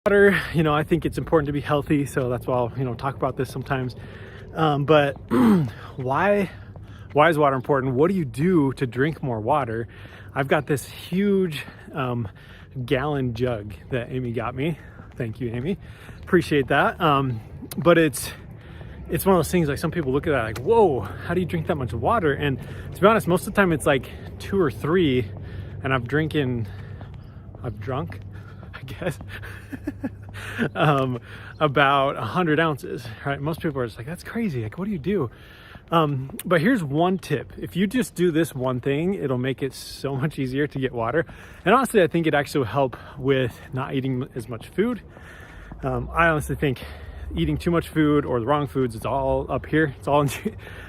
Water, I think it's important to be healthy, so that's why I'll, talk about this sometimes. But why is water important? What do you do to drink more water? I've got this huge gallon jug that Amy got me. Thank you, Amy. Appreciate that. But it's one of those things, like, some people look at that like, whoa, how do you drink that much water? And to be honest, most of the time it's like 2 or 3, and I've drunk, I guess, about 100 ounces, right? Most people are just like, that's crazy. Like, what do you do? But here's one tip. If you just do this one thing, it'll make it so much easier to get water. And honestly, I think it actually will help with not eating as much food. I honestly think eating too much food or the wrong foods, it's all up here. It's all a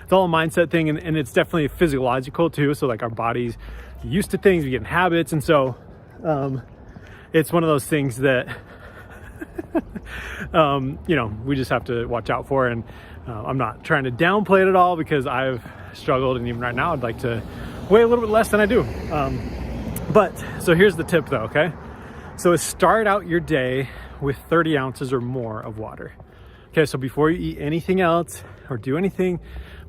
mindset thing. And it's definitely physiological too. So like, our bodies get used to things, we get in habits. And so, it's one of those things that, we just have to watch out for. And I'm not trying to downplay it at all, because I've struggled. And even right now, I'd like to weigh a little bit less than I do. So here's the tip though, okay? So start out your day with 30 ounces or more of water. Okay, so before you eat anything else or do anything,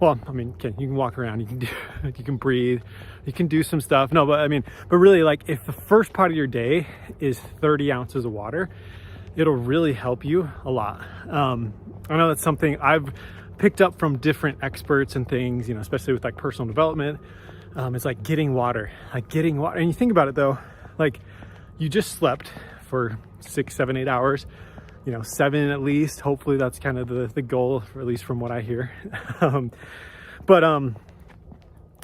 well, you can walk around, you can breathe, you can do some stuff. No, but really, like, if the first part of your day is 30 ounces of water, it'll really help you a lot. I know that's something I've picked up from different experts and things, especially with like personal development. It's like getting water. And you think about it though, like, you just slept for 6, 7, 8 hours, 7 at least. Hopefully that's kind of the goal, or at least from what I hear. But when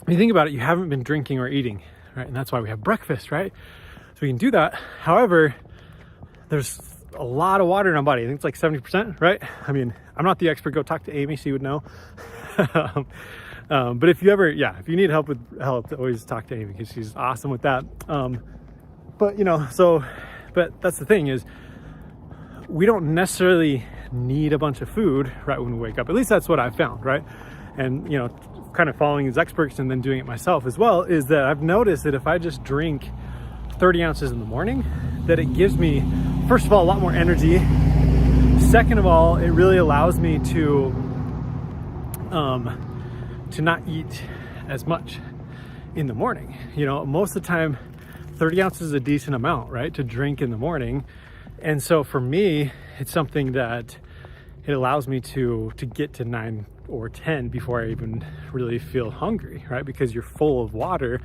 you think about it, you haven't been drinking or eating, right? And that's why we have breakfast, right? So we can do that. However, there's a lot of water in our body. I think it's like 70%, right? I'm not the expert. Go talk to Amy, she would know. But if you need help with health, always talk to Amy, because she's awesome with that. But that's the thing, is we don't necessarily need a bunch of food right when we wake up. At least that's what I've found, right? And, kind of following these experts and then doing it myself as well, is that I've noticed that if I just drink 30 ounces in the morning, that it gives me, first of all, a lot more energy. Second of all, it really allows me to not eat as much in the morning. Most of the time, 30 ounces is a decent amount, right, to drink in the morning. And so for me, it's something that it allows me to get to 9 or 10 before I even really feel hungry, right? Because you're full of water.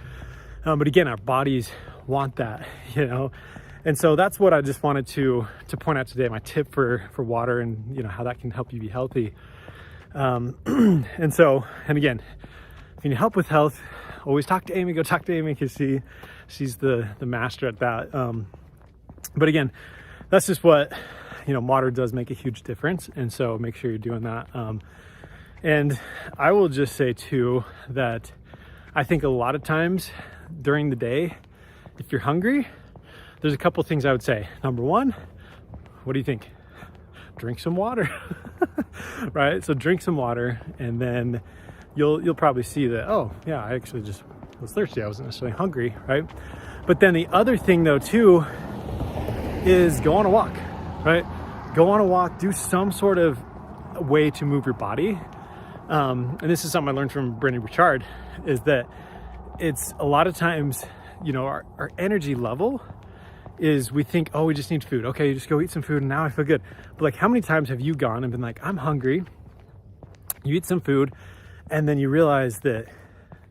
But again, our bodies want that, And so that's what I just wanted to point out today, my tip for water, and how that can help you be healthy. And again, if you need help with health, always talk to Amy. Go talk to Amy, because she's the master at that. But again, that's just what, water does make a huge difference. And so make sure you're doing that. And I will just say too, that I think a lot of times during the day, if you're hungry, there's a couple things I would say. Number one, what do you think? Drink some water, right? So drink some water, and then you'll probably see that, oh yeah, I actually just was thirsty. I wasn't necessarily hungry, right? But then the other thing though too is go on a walk, right? Go on a walk, do some sort of way to move your body. And this is something I learned from Brendon Burchard, is that it's a lot of times, our energy level is, we think, oh, we just need food. Okay, you just go eat some food and now I feel good. But like, how many times have you gone and been like, I'm hungry? You eat some food and then you realize that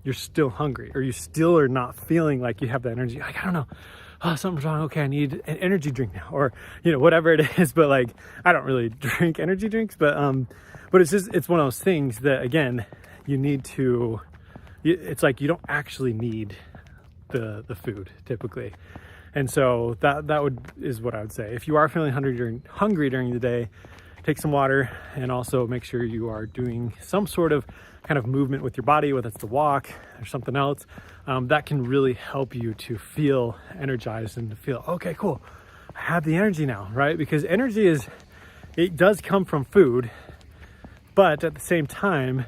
you're still hungry, or you still are not feeling like you have the energy. Like, I don't know. Oh, something's wrong. Okay, I need an energy drink now, or whatever it is. But like, I don't really drink energy drinks, but it's one of those things that, again, you need to. It's like you don't actually need the food typically, and so that is what I would say. If you are feeling hungry during the day, take some water, and also make sure you are doing some sort of kind of movement with your body, whether it's the walk or something else. That can really help you to feel energized and to feel, okay, cool, I have the energy now, right? Because energy it does come from food, but at the same time,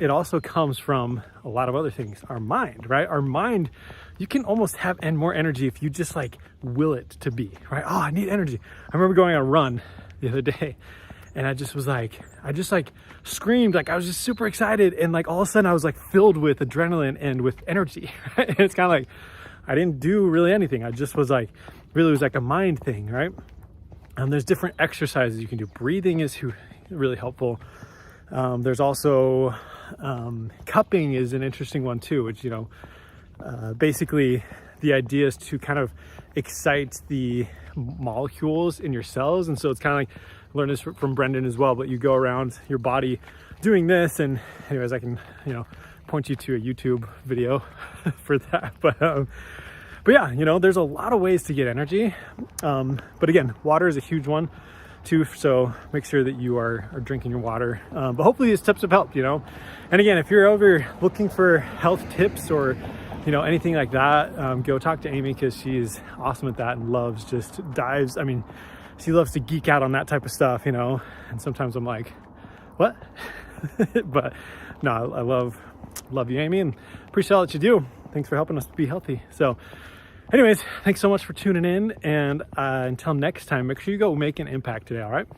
it also comes from a lot of other things. Our mind, right? Our mind you can almost have more energy if you just like will it to be, right? Oh, I need energy. I remember going on a run the other day, and I just screamed, like I was just super excited, and like all of a sudden I was like filled with adrenaline and with energy. Right? And it's kind of like I didn't do really anything. I just was like, really was like a mind thing, right? There's different exercises you can do. Breathing is really helpful. There's also cupping is an interesting one too, which, you know, basically the idea is to kind of excite the molecules in your cells. And so it's kind of like, I learned this from Brendan as well, but you go around your body doing this. And anyways, I can, you know, point you to a YouTube video for that. But yeah, you know, there's a lot of ways to get energy. But again, water is a huge one too. So make sure that you are drinking your water. But hopefully these tips have helped, you know. And again, if you're over looking for health tips or, you know, anything like that, go talk to Amy, because she's awesome at that and loves I mean, she loves to geek out on that type of stuff, you know. And sometimes I'm like, what? But no, I love you, Amy, and appreciate all that you do. Thanks for helping us be healthy. So anyways, thanks so much for tuning in, and until next time, make sure you go make an impact today, all right?